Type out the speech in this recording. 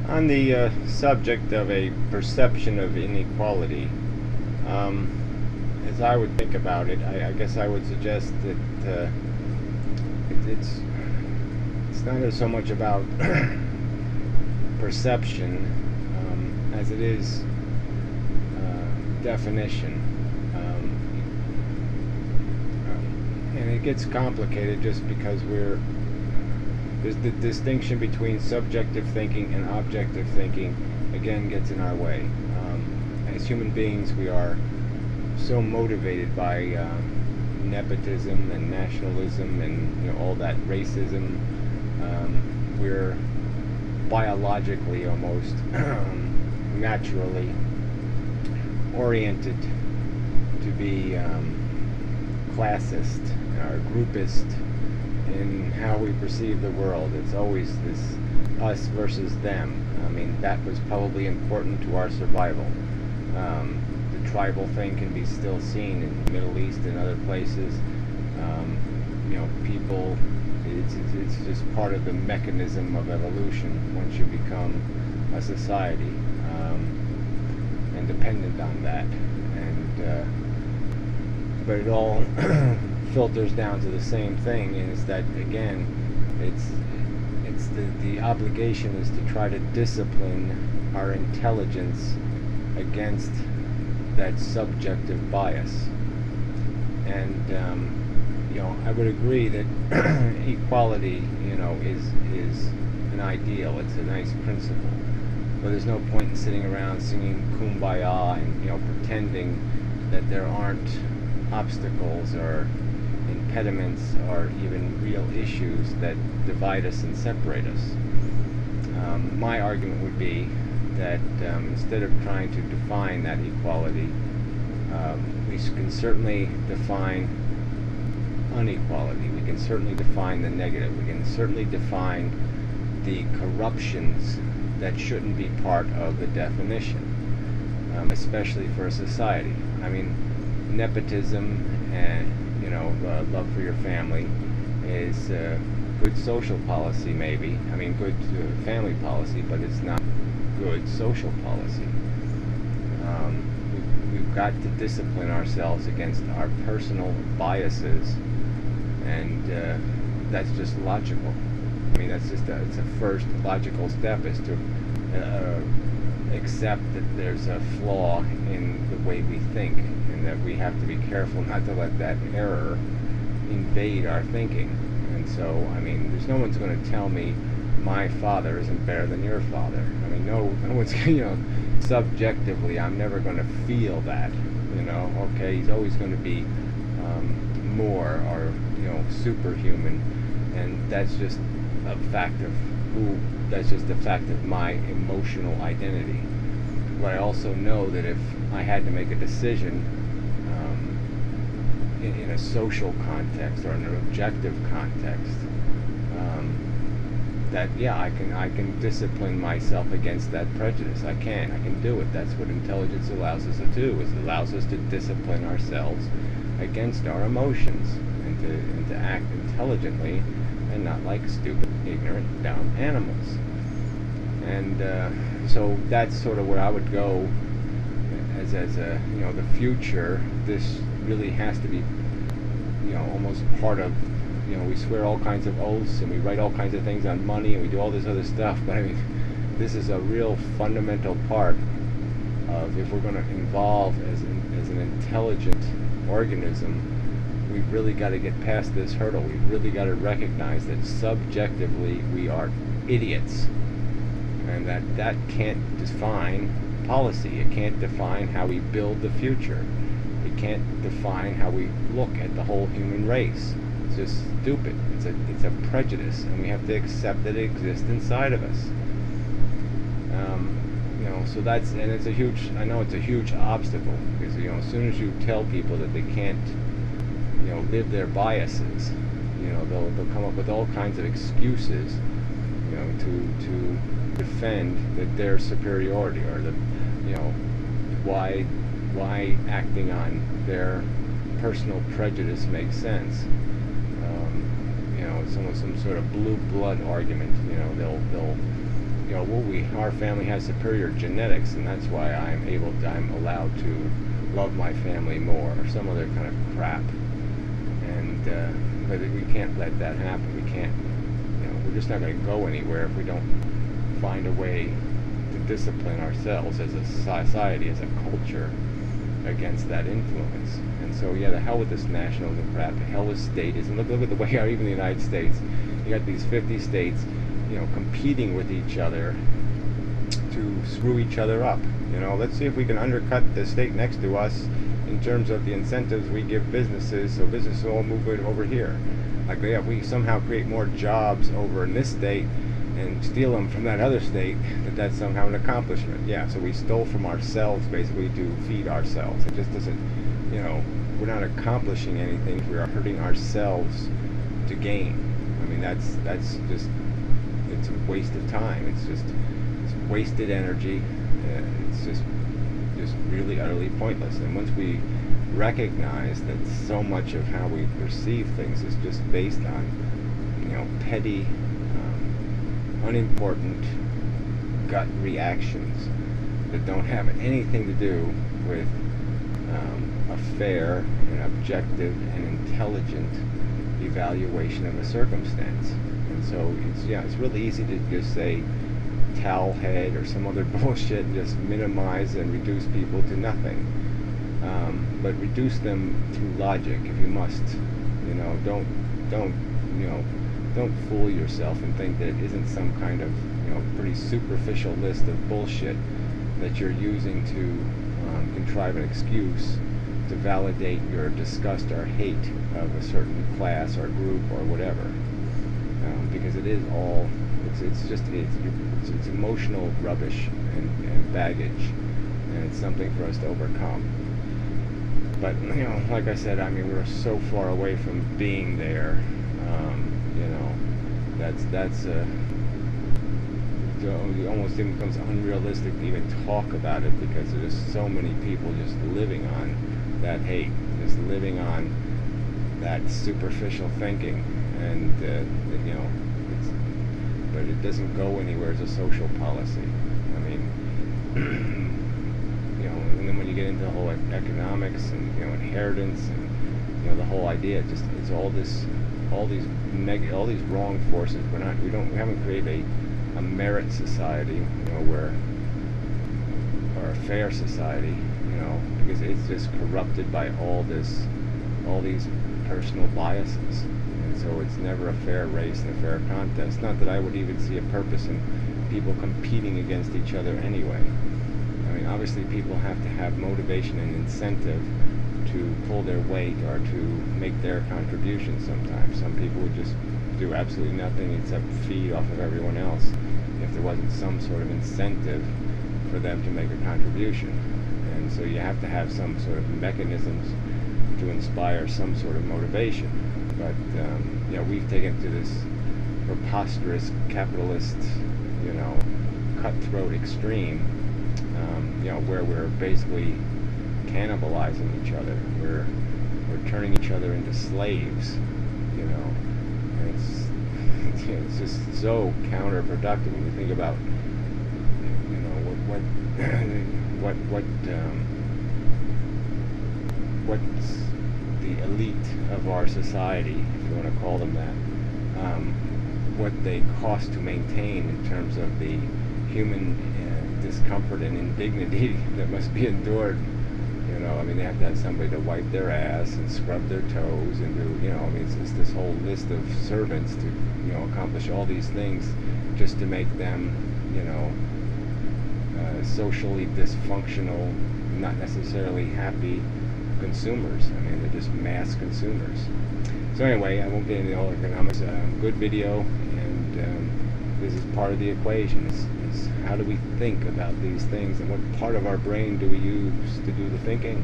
On the subject of a perception of inequality, as I would think about it, I guess I would suggest that it's not so much about perception as it is definition. And it gets complicated just because there's the distinction between subjective thinking and objective thinking again gets in our way. As human beings, we are so motivated by nepotism and nationalism and all that racism. We're biologically almost naturally oriented to be classist or groupist in how we perceive the world. It's always this us versus them. I mean, that was probably important to our survival. The tribal thing can be still seen in the Middle East and other places. People, it's just part of the mechanism of evolution once you become a society and dependent on that. But it all filters down to the same thing, is that again it's the obligation is to try to discipline our intelligence against that subjective bias. And I would agree that equality is an ideal, it's a nice principle, but there's no point in sitting around singing kumbaya and pretending that there aren't obstacles or impediments or even real issues that divide us and separate us. My argument would be that instead of trying to define that equality, we can certainly define inequality. We can certainly define the negative. We can certainly define the corruptions that shouldn't be part of the definition, especially for a society. I mean, nepotism and love for your family is good social policy, maybe. I mean, good family policy, but it's not good social policy. We've got to discipline ourselves against our personal biases, and that's just logical. I mean, that's just it's a first logical step, is to accept that there's a flaw in the way we think, and that we have to be careful not to let that error invade our thinking. And so, I mean, there's no one's going to tell me my father isn't better than your father. I mean, no one's, subjectively, I'm never going to feel that, okay, he's always going to be more or, superhuman, and that's just a fact of that's just a fact of my emotional identity. But I also know that if I had to make a decision in a social context or in an objective context, that I can discipline myself against that prejudice. I can do it. That's what intelligence allows us to do. Is it allows us to discipline ourselves against our emotions and to act intelligently and not like stupid, ignorant, dumb animals. And so that's sort of where I would go as a the future. This really has to be almost part of we swear all kinds of oaths and we write all kinds of things on money and we do all this other stuff, but I mean, this is a real fundamental part of, if we're going to evolve as an intelligent organism, we've really got to get past this hurdle. We've really got to recognize that subjectively we are idiots, and that can't define policy. It can't define how we build the future. It can't define how we look at the whole human race. It's just stupid. It's a prejudice, and we have to accept that it exists inside of us. So that's, and it's a huge, I know it's a huge obstacle, because as soon as you tell people that they can't live their biases, they'll come up with all kinds of excuses to defend their superiority, or why acting on their personal prejudice makes sense. It's almost some sort of blue blood argument. They'll our family has superior genetics, and that's why I'm allowed to love my family more, or some other kind of crap. And but we can't let that happen. We can't, we're just not going to go anywhere if we don't find a way to discipline ourselves as a society, as a culture, against that influence. And so, yeah, the hell with this nationalism crap, the hell with statism. Look at the way how even the United States, you got these 50 states, competing with each other to screw each other up. Let's see if we can undercut the state next to us in terms of the incentives we give businesses, so businesses will move it over here. Like, yeah, we somehow create more jobs over in this state and steal them from that other state, that's somehow an accomplishment. Yeah, so we stole from ourselves basically to feed ourselves. It just doesn't, we're not accomplishing anything. We are hurting ourselves to gain. I mean, that's just, it's a waste of time. It's wasted energy. It's just really utterly pointless. And once we recognize that so much of how we perceive things is just based on, petty, unimportant gut reactions that don't have anything to do with a fair and objective and intelligent evaluation of a circumstance. And so it's really easy to just say towel head or some other bullshit and just minimize and reduce people to nothing. But reduce them through logic if you must. Don't fool yourself and think that it isn't some kind of pretty superficial list of bullshit that you're using to contrive an excuse to validate your disgust or hate of a certain class or group or whatever. Because it is all, it's emotional rubbish and baggage, and it's something for us to overcome. But like I said, I mean, we're so far away from being there. That's it almost even becomes unrealistic to even talk about it, because there's so many people just living on that hate, just living on that superficial thinking, and but it doesn't go anywhere as a social policy. I mean, and then when you get into the whole economics and inheritance and the whole idea, it's all these wrong forces. We haven't created a merit society, or a fair society, because it's just corrupted by all these personal biases. And so it's never a fair race and a fair contest. Not that I would even see a purpose in people competing against each other anyway. I mean, obviously people have to have motivation and incentive to pull their weight or to make their contribution sometimes. Some people would just do absolutely nothing except feed off of everyone else if there wasn't some sort of incentive for them to make a contribution. And so you have to have some sort of mechanisms to inspire some sort of motivation. But we've taken to this preposterous capitalist, cutthroat extreme, where we're basically cannibalizing each other. We're turning each other into slaves, and it's just so counterproductive when you think about, what's the elite of our society, if you want to call them that, what they cost to maintain in terms of the human discomfort and indignity that must be endured. I mean, they have to have somebody to wipe their ass and scrub their toes and do, I mean, it's this whole list of servants to, accomplish all these things just to make them, socially dysfunctional, not necessarily happy consumers. I mean, they're just mass consumers. So anyway, I won't get into all economics. Good video, and this is part of the equation. Is how do we think about these things, and what part of our brain do we use to do the thinking?